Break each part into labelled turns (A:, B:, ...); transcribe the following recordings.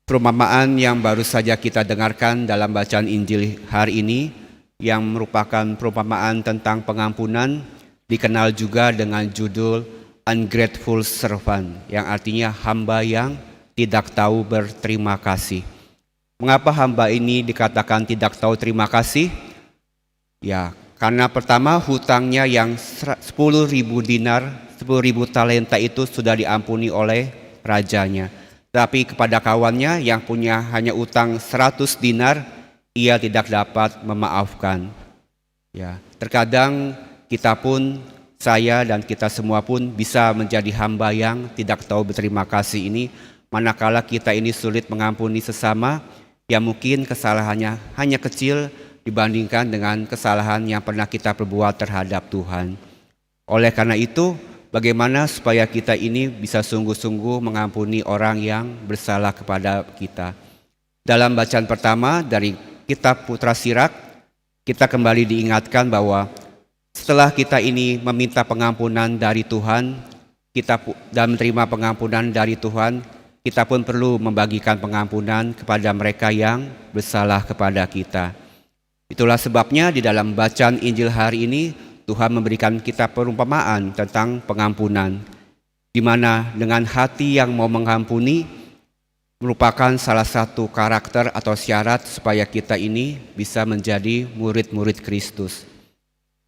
A: Perumpamaan yang baru saja kita dengarkan dalam bacaan Injil hari ini yang merupakan perumpamaan tentang pengampunan dikenal juga dengan judul Ungrateful Servant, yang artinya hamba yang tidak tahu berterima kasih. Mengapa hamba ini dikatakan tidak tahu terima kasih? Ya, karena pertama hutangnya yang 10.000 dinar, 10.000 talenta itu sudah diampuni oleh rajanya. Tapi kepada kawannya yang punya hanya utang 100 dinar, ia tidak dapat memaafkan. Ya, terkadang kita pun, saya dan kita semua pun bisa menjadi hamba yang tidak tahu berterima kasih ini, manakala kita ini sulit mengampuni sesama yang mungkin kesalahannya hanya kecil dibandingkan dengan kesalahan yang pernah kita perbuat terhadap Tuhan. Oleh karena itu, bagaimana supaya kita ini bisa sungguh-sungguh mengampuni orang yang bersalah kepada kita? Dalam bacaan pertama dari kitab Putra Sirak, kita kembali diingatkan bahwa setelah kita ini meminta pengampunan dari Tuhan, dan menerima pengampunan dari Tuhan, kita pun perlu membagikan pengampunan kepada mereka yang bersalah kepada kita. Itulah sebabnya di dalam bacaan Injil hari ini, Tuhan memberikan kita perumpamaan tentang pengampunan, di mana dengan hati yang mau mengampuni merupakan salah satu karakter atau syarat supaya kita ini bisa menjadi murid-murid Kristus.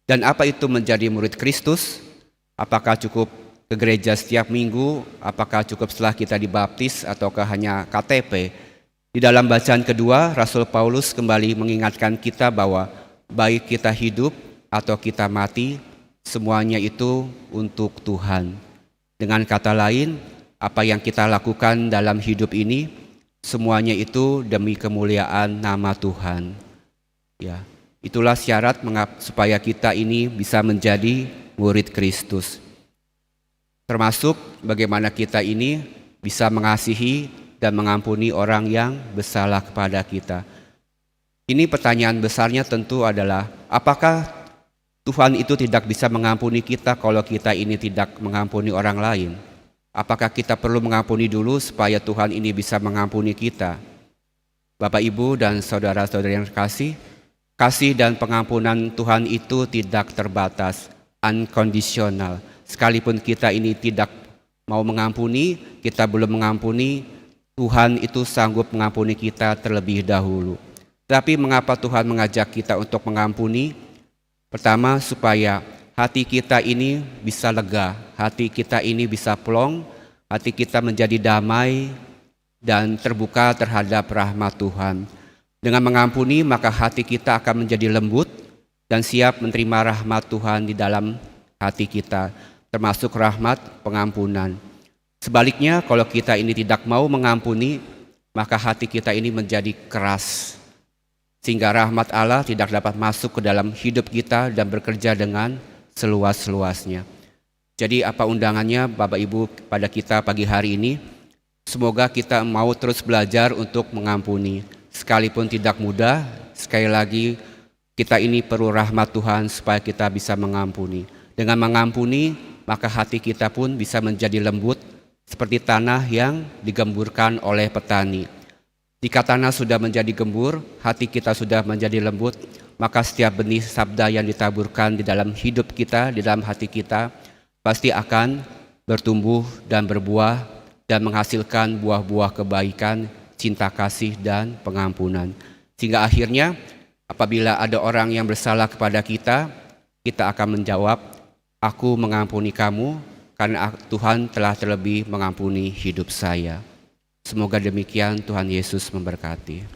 A: Dan apa itu menjadi murid Kristus? Apakah cukup ke gereja setiap minggu? Apakah cukup setelah kita dibaptis ataukah hanya KTP? Di dalam bacaan kedua, Rasul Paulus kembali mengingatkan kita bahwa baik kita hidup atau kita mati, semuanya itu untuk Tuhan. Dengan kata lain, apa yang kita lakukan dalam hidup ini, semuanya itu demi kemuliaan nama Tuhan. Ya, itulah syarat supaya kita ini bisa menjadi murid Kristus. Termasuk bagaimana kita ini bisa mengasihi dan mengampuni orang yang bersalah kepada kita. Ini pertanyaan besarnya tentu adalah, apakah Tuhan itu tidak bisa mengampuni kita kalau kita ini tidak mengampuni orang lain? Apakah kita perlu mengampuni dulu supaya Tuhan ini bisa mengampuni kita? Bapak, Ibu, dan saudara-saudari yang terkasih, kasih dan pengampunan Tuhan itu tidak terbatas, unconditional. Sekalipun kita ini tidak mau mengampuni, kita belum mengampuni, Tuhan itu sanggup mengampuni kita terlebih dahulu. Tapi mengapa Tuhan mengajak kita untuk mengampuni? Pertama, supaya hati kita ini bisa lega, hati kita ini bisa plong, hati kita menjadi damai dan terbuka terhadap rahmat Tuhan. Dengan mengampuni, maka hati kita akan menjadi lembut dan siap menerima rahmat Tuhan di dalam hati kita, termasuk rahmat pengampunan. Sebaliknya, kalau kita ini tidak mau mengampuni, maka hati kita ini menjadi keras, sehingga rahmat Allah tidak dapat masuk ke dalam hidup kita dan bekerja dengan seluas-luasnya. Jadi apa undangannya Bapak Ibu pada kita pagi hari ini? Semoga kita mau terus belajar untuk mengampuni. Sekalipun tidak mudah, sekali lagi kita ini perlu rahmat Tuhan supaya kita bisa mengampuni. Dengan mengampuni, maka hati kita pun bisa menjadi lembut seperti tanah yang digemburkan oleh petani. Jika tanah sudah menjadi gembur, hati kita sudah menjadi lembut, maka setiap benih sabda yang ditaburkan di dalam hidup kita, di dalam hati kita, pasti akan bertumbuh dan berbuah dan menghasilkan buah-buah kebaikan, cinta kasih, dan pengampunan. Sehingga akhirnya apabila ada orang yang bersalah kepada kita, kita akan menjawab, aku mengampuni kamu karena Tuhan telah terlebih mengampuni hidup saya. Semoga demikian, Tuhan Yesus memberkati.